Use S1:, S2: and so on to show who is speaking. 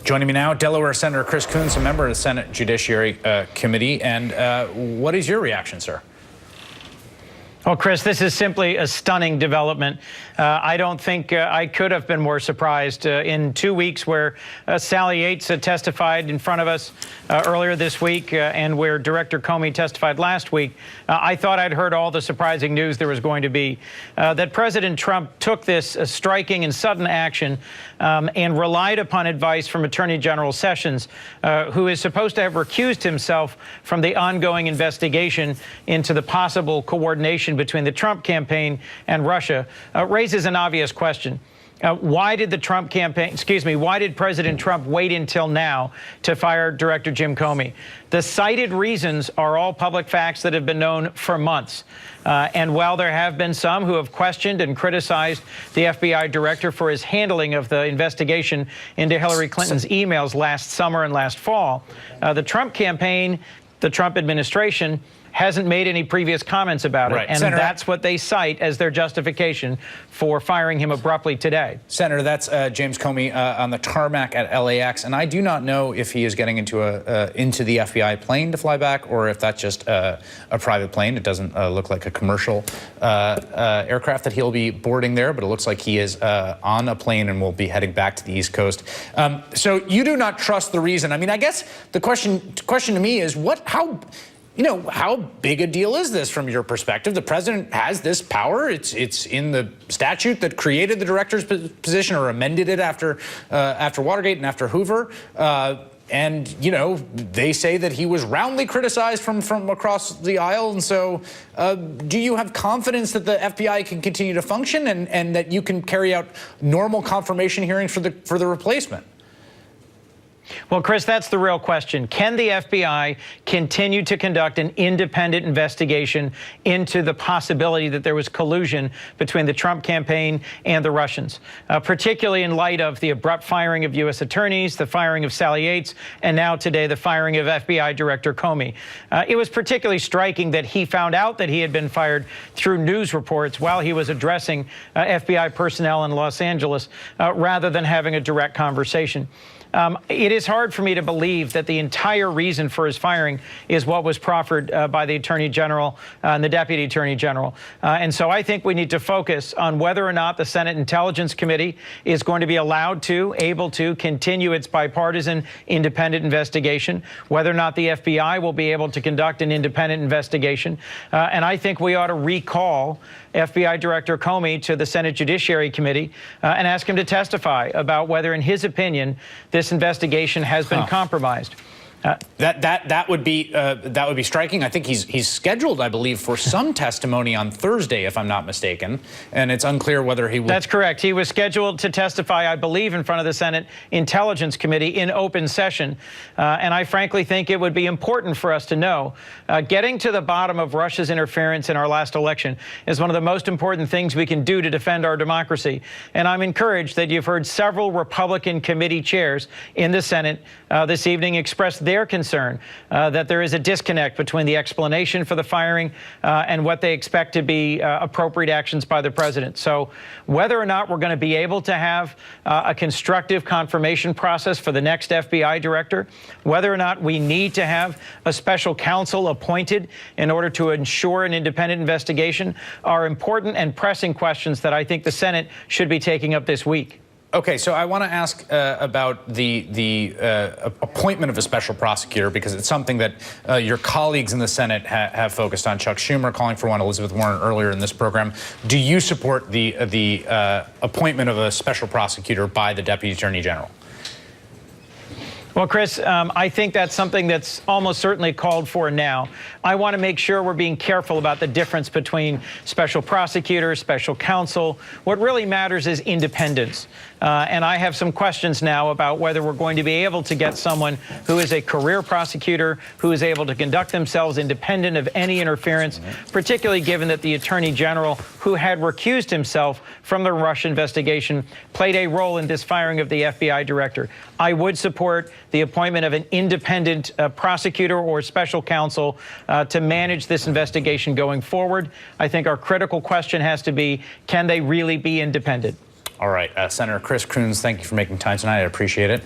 S1: Joining me now, Delaware Senator Chris Coons, a member of the Senate Judiciary Committee. And what is your reaction, sir?
S2: Well, Chris, this is simply a stunning development. I don't think I could have been more surprised. In 2 weeks where Sally Yates testified in front of us earlier this week and where Director Comey testified last week, I thought I'd heard all the surprising news there was going to be. That President Trump took this striking and sudden action and relied upon advice from Attorney General Sessions, who is supposed to have recused himself from the ongoing investigation into the possible coordination between the Trump campaign and Russia, raises an obvious question. Why did President Trump wait until now to fire Director Jim Comey? The cited reasons are all public facts that have been known for months. And while there have been some who have questioned and criticized the FBI director for his handling of the investigation into Hillary Clinton's emails last summer and last fall, the Trump campaign, the Trump administration, hasn't made any previous comments about it.
S1: Right.
S2: And
S1: Senator,
S2: that's what they cite as their justification for firing him abruptly today.
S1: Senator, that's James Comey on the tarmac at LAX. And I do not know if he is getting into the FBI plane to fly back or if that's just a private plane. It doesn't look like a commercial aircraft that he'll be boarding there, but it looks like he is on a plane and will be heading back to the East Coast. So you do not trust the reason. I mean, I guess the question to me is how big a deal is this from your perspective? The president has this power. It's in the statute that created the director's position or amended it after Watergate and after Hoover. And, they say that he was roundly criticized from across the aisle. And so do you have confidence that the FBI can continue to function and that you can carry out normal confirmation hearings for the replacement?
S2: Well, Chris, that's the real question. Can the FBI continue to conduct an independent investigation into the possibility that there was collusion between the Trump campaign and the Russians, particularly in light of the abrupt firing of U.S. attorneys, the firing of Sally Yates, and now today the firing of FBI Director Comey? It was particularly striking that he found out that he had been fired through news reports while he was addressing FBI personnel in Los Angeles rather than having a direct conversation. It is hard for me to believe that the entire reason for his firing is what was proffered by the Attorney General and the Deputy Attorney General. And so I think we need to focus on whether or not the Senate Intelligence Committee is going to be able to continue its bipartisan independent investigation, whether or not the FBI will be able to conduct an independent investigation. And I think we ought to recall FBI Director Comey to the Senate Judiciary Committee and ask him to testify about whether, in his opinion, this investigation has been compromised.
S1: That would be striking. I think he's scheduled, I believe, for some testimony on Thursday, if I'm not mistaken, and it's unclear whether he will.
S2: That's correct. He was scheduled to testify, I believe, in front of the Senate Intelligence Committee in open session, and I frankly think it would be important for us to know. Getting to the bottom of Russia's interference in our last election is one of the most important things we can do to defend our democracy, and I'm encouraged that you've heard several Republican committee chairs in the Senate this evening express their concern that there is a disconnect between the explanation for the firing and what they expect to be appropriate actions by the president. So whether or not we're going to be able to have a constructive confirmation process for the next FBI director, whether or not we need to have a special counsel appointed in order to ensure an independent investigation are important and pressing questions that I think the Senate should be taking up this week.
S1: Okay, so I want to ask about the appointment of a special prosecutor, because it's something that your colleagues in the Senate have focused on. Chuck Schumer calling for one, Elizabeth Warren earlier in this program. Do you support the appointment of a special prosecutor by the Deputy Attorney General?
S2: Well, Chris, I think that's something that's almost certainly called for now. I want to make sure we're being careful about the difference between special prosecutor, special counsel. What really matters is independence. And I have some questions now about whether we're going to be able to get someone who is a career prosecutor, who is able to conduct themselves independent of any interference, particularly given that the Attorney General, who had recused himself from the Russia investigation, played a role in this firing of the FBI director. I would support the appointment of an independent prosecutor or special counsel to manage this investigation going forward. I think our critical question has to be, can they really be independent?
S1: All right, Senator Chris Coons, thank you for making time tonight. I appreciate it.